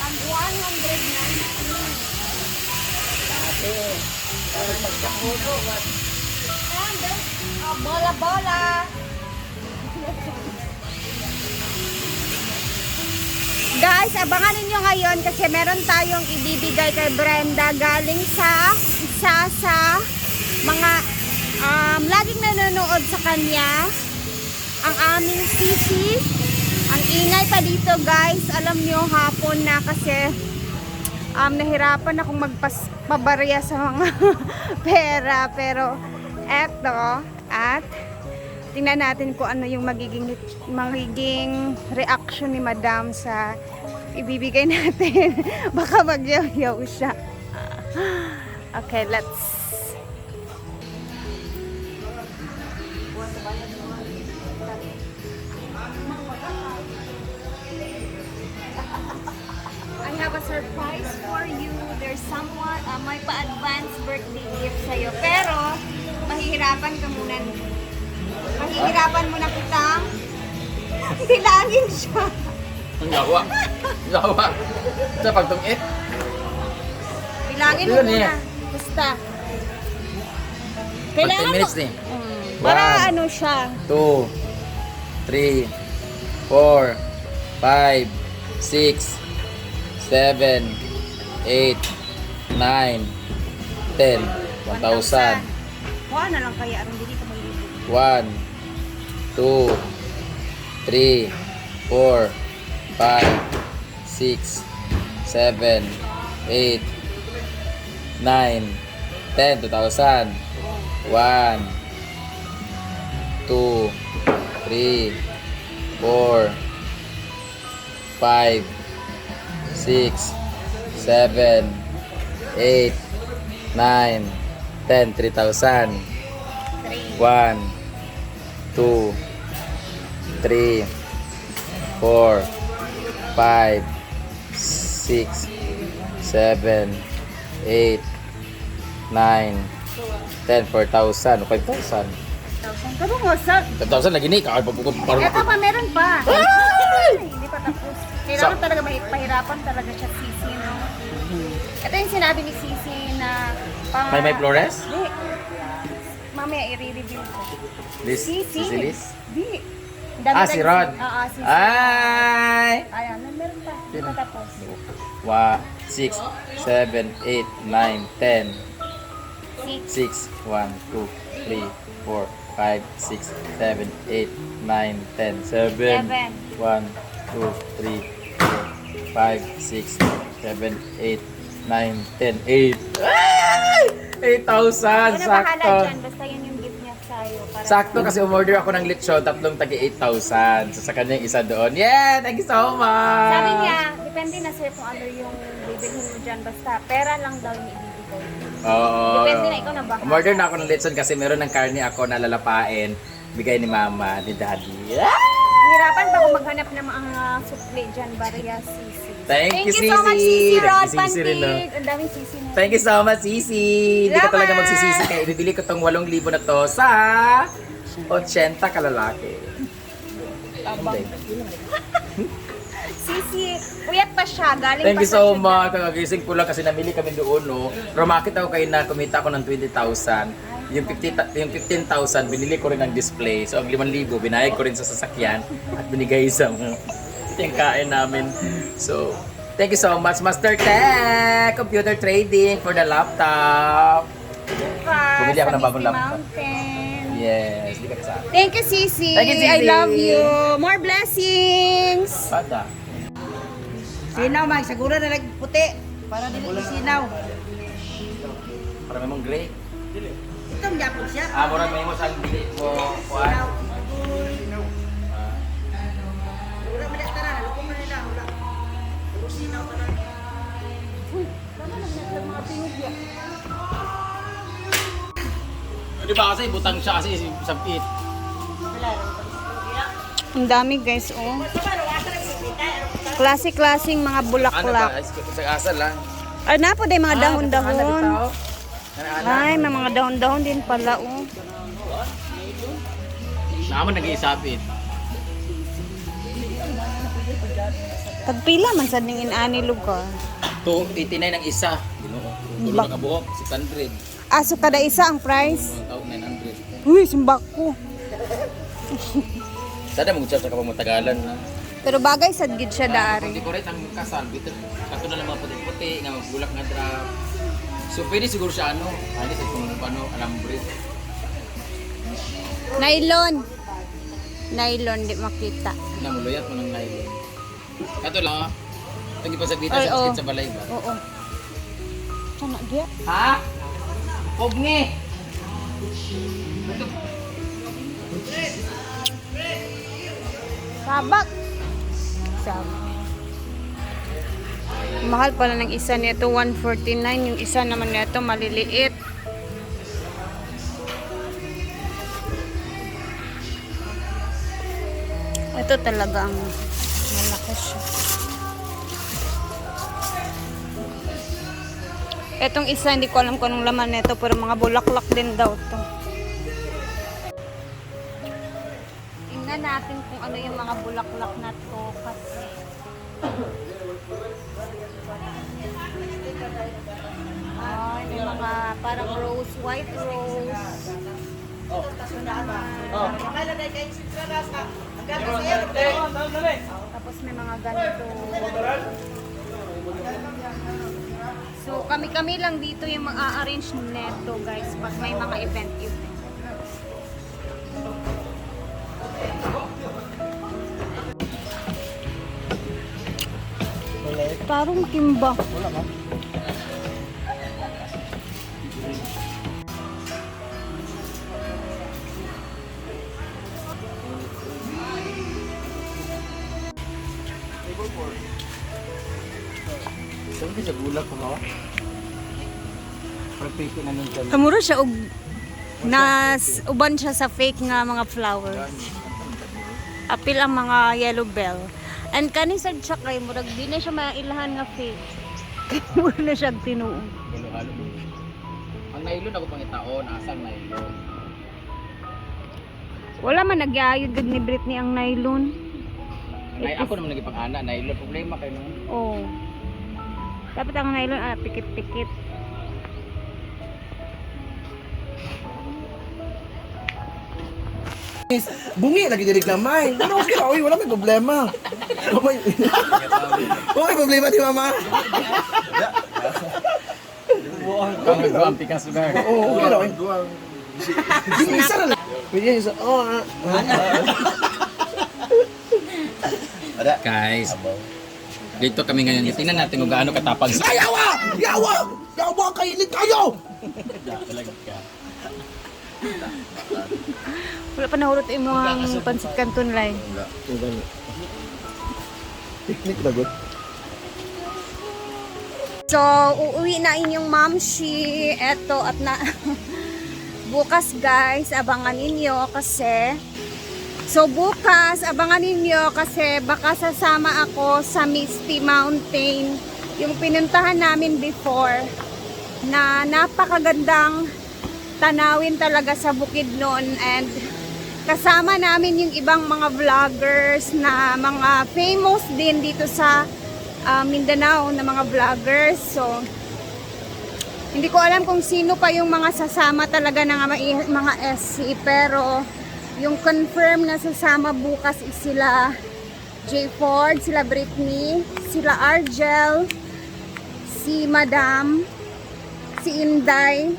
Pag 119. Dati. Pero magkakulo. And there's bola-bola. Guys, abangan ninyo ngayon kasi meron tayong ibibigay kay Brenda galing sa isa sa mga laging nanonood sa kanya, ang aming sisi. Ang ingay pa dito guys, alam nyo hapon na kasi nahirapan akong magpabarya sa mga pera, pero eto, at tingnan natin kung ano yung magiging reaction ni Madam sa ibibigay natin. Baka magyaw-yaw siya. Okay, let's. I have a surprise for you. There's someone, may pa-advance birthday gift sa'yo. Pero, mahihirapan ka muna. Mahihirapan mo na kitang bilangin siya. Gawa. Gawa. Sa pagtungit. Bilangin mo muna. Basta. Kailangan 10 minutes eh. Para 1, ano siya. 2, 3, 4, 5, 6, 7, 8, 9, 10, 1,000. Kuha na lang kaya. Anong dili ka mahilig. 1, 2, 3, 4, 5, 6, 7, 8, 9, 10, 2,000. 1, 2, 3, 4, 5, 6, 7, 8, 9, 10, 3,000. 1, 2, 3, 4, 5, 6, 7, 8, 9, 10, 4,000, 5,000. 1,000. Pero mo, sa... 5,000 lagi ni, kakal pagpukot. Eto pa, meron pa. Ay! Hindi pa tapos. Kailangan talaga pahirapan talaga siya, Sisi, no? Ito yung sinabi ni Sisi na... May Flores? Di. Mamaya i-review ko. Liz? Sisi. Si Liz? Di. Si Rod? Oo, Sisi. Ay! Ayan, meron pa. Hindi pa tapos. 6, 7, 8, 9, 10. 6. 6, 1, 2, 3, 4, 5, 6, 7, 8, 9, 10, 7, 1, 2, 3, 4, 5, 6, 7, 8, 9, 10, 8. Ay! 8,000! Ano bahala Sakto! dyan? Basta yun yung gift niya sa'yo. Para Sakto kasi umorder ako ng lechon, tatlong tagi 8,000. So sa kanya yung isa doon. Yeah! Thank you so much! Sabi niya, depende na sir kung ano yung bibilhin mo dyan. Basta pera lang daw yung ibibigay. Oo. Depende na, ikaw na bahala. Umorder na ako ng lechon kasi meron ng karne ako na lalapain. Bigay ni mama, ni daddy. Hirapan pa kung maghanap ng mga supli dyan, Barya Sisi. Thank you, so much, Sisi. Sisi Rod Thank you, Sisi rin, no? Pantig. Ang daming Sisi na. Thank you so much, Sisi. Hindi ka talaga Salamat. magsisisi kaya ibibili ko tong 8,000 na to sa 80 kalalaki. Abang. Sisi, puyat pa siya. Galing Thank pa you sa so syudad. much. Kakagising ko lang kasi namili kami doon, no? Rumakit ako kayo na kumita ako ng 20,000. Yung 15,000, binili ko rin ng display. So, ang 5,000, binayad ko rin sa sasakyan at binigay sa yung kain namin. So, thank you so much, Master Tech Computer Trading for the laptop. Bumili ako ng bagong laptop. Mountain. Yes, di ka sa akin. Thank you, Sisi. Thank you, Sisi. I love you. More blessings. Bata. Sinaw, may siguro na puti para dili sinaw. Para may mong gray. Itong yapon siya. Murag may mo sa bili mo. Kuan. Wala man na tara, luko man nila, wala. Puro sinaw pa lang. Di ba kasi butang siya kasi sabit. Ang dami guys, oh. Klase-klaseng mga Ano bulaklak. ba? Sa asal lang. Ay, napo din mga dahon-dahon. Ano? Ay, may mga dahon-dahon din pala, oh. Naman nag-iisapit. Tagpila man sa ning inani lugar. 289 ang isa. Ginoo. Tulo Bak- na kabuok 600. Aso kada isa ang price. Taon 900. Uy, simbak ko. Sada mo sa kapag matagalan na. Pero bagay sad gid siya daari. Decorate ang kasal bitin. Kato na lang mga puti-puti nga magbulak nga drap. So pwede siguro siya ano, ani sa kung ano alambre. Nylon. Nylon di makita. Na muluyat mo ng nylon. Kato lang ah. Lagi pa sa bita Ay, sa oo. basket sa balay ba? Oo. Sana dia. Ha? Pogne. Sabak. Sabak. Mahal pala ng isa nito, 149. Yung isa naman nito, maliliit. Ito talaga ang malaki siya. Etong isa, hindi ko alam kung anong laman nito, pero mga bulaklak din daw to. Tingnan natin kung ano yung mga bulaklak na to kasi ay, may mga parang rose, white rose. Tapos may mga ganito. So kami-kami lang dito yung mag-a-arrange neto guys pag may mga event. Parang kimba. Saan ka sa bulak ko ba? Parang na nun dyan. Kamura siya og uban siya sa fake nga mga flowers. Apil ang mga yellow bell. And kani sad siya kay murag di na siya mailahan nga fake. Mura na siya tinuong. Halo-halo. Ang nylon ako pangitaon, asang nylon. Wala man nagyayod gud ni Britney ang nylon. Ay, ako naman nagipang-ana, nylon. Problema kayo nung. Oh. Dapat ang nylon pikit-pikit. Bungi lagi diri gamay. Pero okay ra, oy, wala may problema. Wala may problema di mama. Kung nagbuang pikas lugar. Oo, okay ra. Oy. Di isa na lang. Pwede isa. Oh, Guys, dito kami ngayon. Tingnan natin kung gaano katapang si... Yawa! Yawa! Yawa kainit kayo. Talaga ka. Wala pa nahurot yung mga pansit canton line. Picnic na good. So, uuwi na inyong mamshi. Eto, at na... bukas guys, abangan ninyo kasi... So, bukas, abangan ninyo kasi baka sasama ako sa Misty Mountain. Yung pinuntahan namin before na napakagandang tanawin talaga sa bukid noon. And kasama namin yung ibang mga vloggers na mga famous din dito sa Mindanao na mga vloggers. So, hindi ko alam kung sino pa yung mga sasama talaga ng mga SC, pero yung confirm na sasama bukas is sila J. Ford, sila Britney, sila Argel, si Madam, si Inday,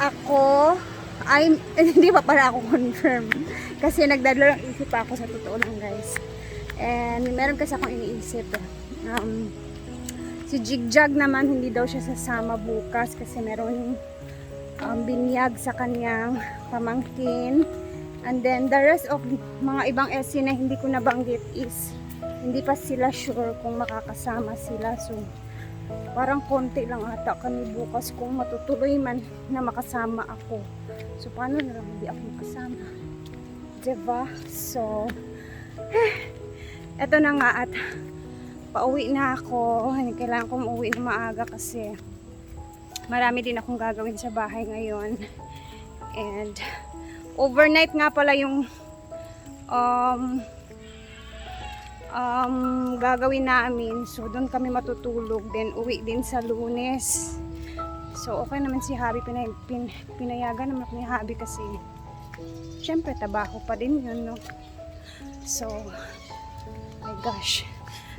ako, hindi pa pala ako confirm kasi nagdadalo lang isip ako sa totoo lang guys. And meron kasi akong iniisip. Si Jigjag naman hindi daw siya sasama bukas kasi meron binyag sa kanyang pamangkin. And then the rest of mga ibang SC na hindi ko nabanggit is hindi pa sila sure kung makakasama sila. So parang konti lang ata kami bukas kung matutuloy man na makasama ako. So paano na lang hindi ako makasama, diba? So eto na nga at pauwi na ako. Kailangan kong uuwi na maaga kasi marami din akong gagawin sa bahay ngayon. And overnight nga pala yung gagawin namin. So, doon kami matutulog. Then, uwi din sa Lunes. So, okay naman si Habi. Pinayagan naman ako ni Habi kasi syempre, trabaho pa din yun, no? So, my gosh.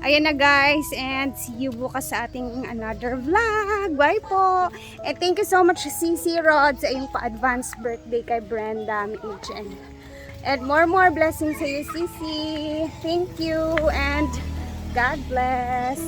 Ayan na guys, and see you bukas sa ating another vlog. Bye po! And thank you so much CC Rod sa iyong pa-advance birthday kay Brenda Miichin. And more blessings sa iyo CC. Thank you and God bless.